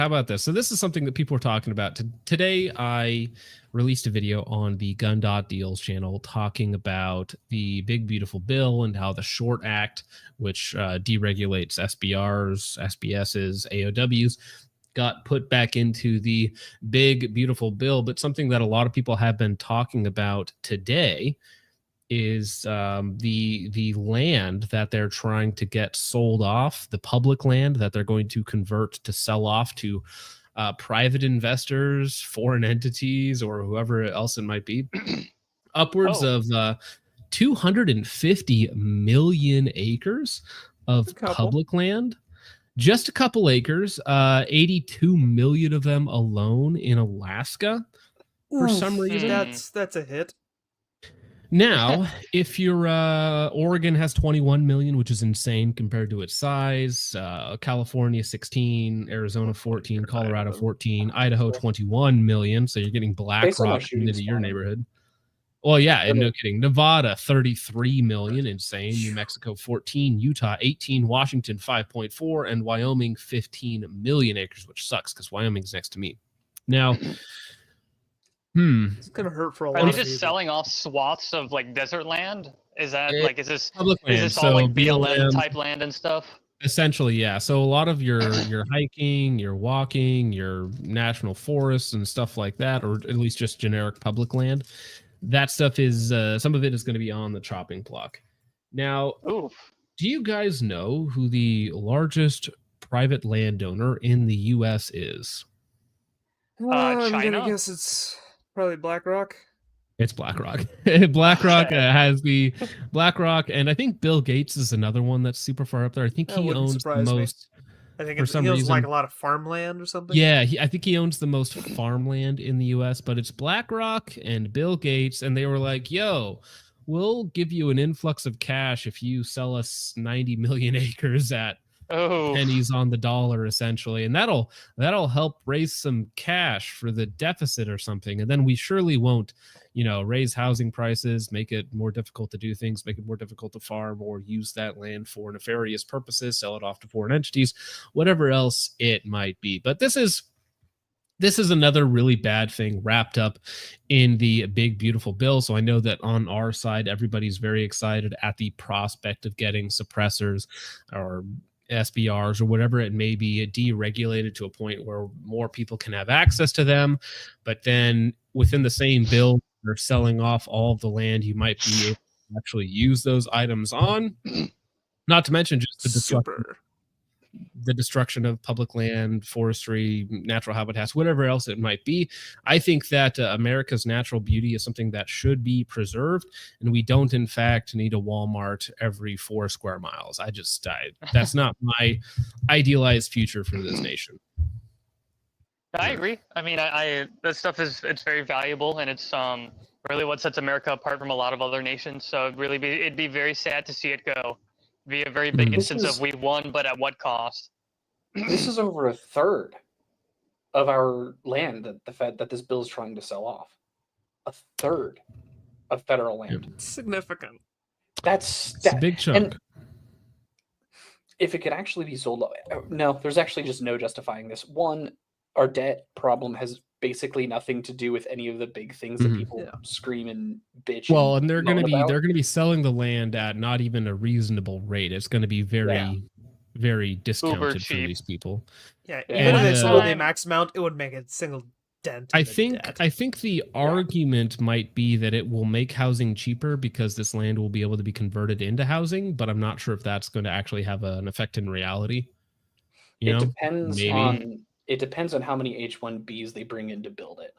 How about this? So this is something that people are talking about. Today, I released a video on the Gov't Deals channel talking about the big, beautiful bill and how the Short Act, which deregulates SBRs, SBSs, AOWs, got put back into the big, beautiful bill. But something that a lot of people have been talking about today is the land that they're trying to get sold off, the public land that they're going to convert to sell off to private investors, foreign entities, or whoever else it might be. Upwards of 250 million acres of public land. Just a couple acres, 82 million of them alone in Alaska. For some reason, that's a hit. Now, if you're Oregon has 21 million, which is insane compared to its size. California 16, Arizona 14, Colorado 14, Idaho 21 million. So you're getting BlackRock into your neighborhood. Well, yeah, and no kidding. Nevada 33 million, insane. New Mexico 14, Utah 18, Washington 5.4, and Wyoming 15 million acres, which sucks because Wyoming's next to me. Now. It's gonna hurt for a lot of people. Are they just selling off swaths of like desert land? Is that like is this so all like BLM type land and stuff? Essentially, yeah. So a lot of your hiking, your walking, your national forests and stuff like that, or at least just generic public land, that stuff is some of it is going to be on the chopping block. Now, do you guys know who the largest private landowner in the U.S. is? I'm gonna guess it's probably BlackRock. It's BlackRock. BlackRock has the BlackRock, and I think Bill Gates is another one that's super far up there. I think he owns the most. I think he owns like a lot of farmland or something. Yeah, I think he owns the most farmland in the U.S., but it's BlackRock and Bill Gates, and they were like, yo, we'll give you an influx of cash if you sell us 90 million acres at pennies on the dollar, essentially, and that'll help raise some cash for the deficit or something, and then we surely won't, raise housing prices, make it more difficult to do things, make it more difficult to farm, or use that land for nefarious purposes, sell it off to foreign entities, whatever else it might be. But this is another really bad thing wrapped up in the big, beautiful bill. So I know that on our side, everybody's very excited at the prospect of getting suppressors or SBRs or whatever it may be deregulated to a point where more people can have access to them. But then within the same bill, they're selling off all of the land you might be able to actually use those items on. Not to mention just the destruction of public land, forestry, natural habitats, whatever else it might be. I think that America's natural beauty is something that should be preserved, and we don't, in fact, need a Walmart every 4 square miles. That's not my idealized future for this nation. I agree. I mean, that stuff it's very valuable, and it's really what sets America apart from a lot of other nations. So it'd be very sad to see it go. Be a very big instance of we won, but at what cost? This is over a third of our land that this bill is trying to sell off. A third of federal land. Significant. It's a big chunk. And if it could actually be sold, no, there's actually just no justifying this. One, our debt problem has basically nothing to do with any of the big things that people scream and bitch. Well, and they're going to be selling the land at not even a reasonable rate. It's going to be very, very discounted for these people. Yeah, even if they sold the max amount, it would make a single dent. I think the argument might be that it will make housing cheaper because this land will be able to be converted into housing, but I'm not sure if that's going to actually have an effect in reality. It depends on how many H-1Bs they bring in to build it.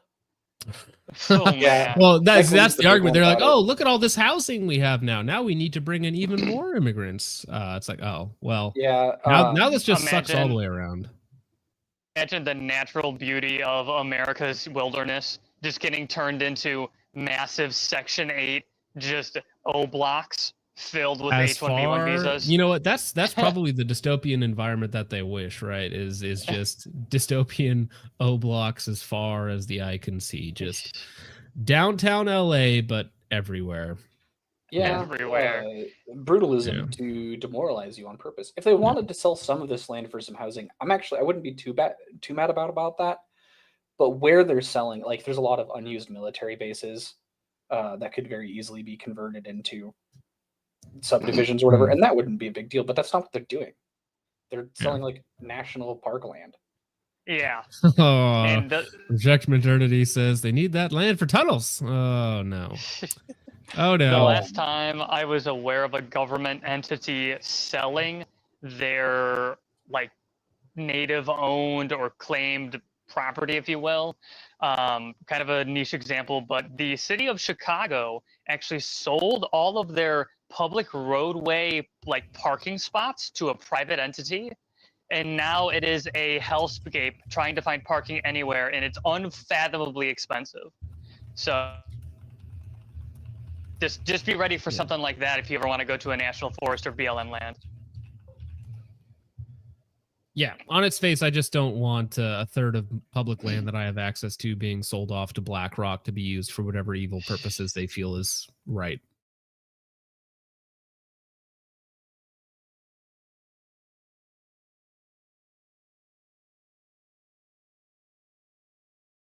Well, that's the argument. They're like, oh, look at all this housing we have now. Now we need to bring in even more immigrants. It's like, oh, well, now this just sucks all the way around. Imagine the natural beauty of America's wilderness just getting turned into massive Section 8 just blocks filled with H-1B1 visas. You know what? That's probably the dystopian environment that they wish, right? Is just dystopian O blocks as far as the eye can see, just downtown LA, but everywhere. everywhere. Brutalism to demoralize you on purpose. If they wanted to sell some of this land for some housing, I wouldn't be too mad about that. But where they're selling, like, there's a lot of unused military bases that could very easily be converted into subdivisions or whatever, and that wouldn't be a big deal. But that's not what they're doing. They're selling like national park land. Yeah. And Project Modernity says they need that land for tunnels. Oh no. Oh no. The last time I was aware of a government entity selling their like native owned or claimed property, if you will, kind of a niche example, but the city of Chicago actually sold all of their public roadway like parking spots to a private entity. And now it is a hellscape trying to find parking anywhere, and it's unfathomably expensive. So just be ready for something like that if you ever want to go to a national forest or BLM land. Yeah, on its face, I just don't want a third of public land that I have access to being sold off to BlackRock to be used for whatever evil purposes they feel is right.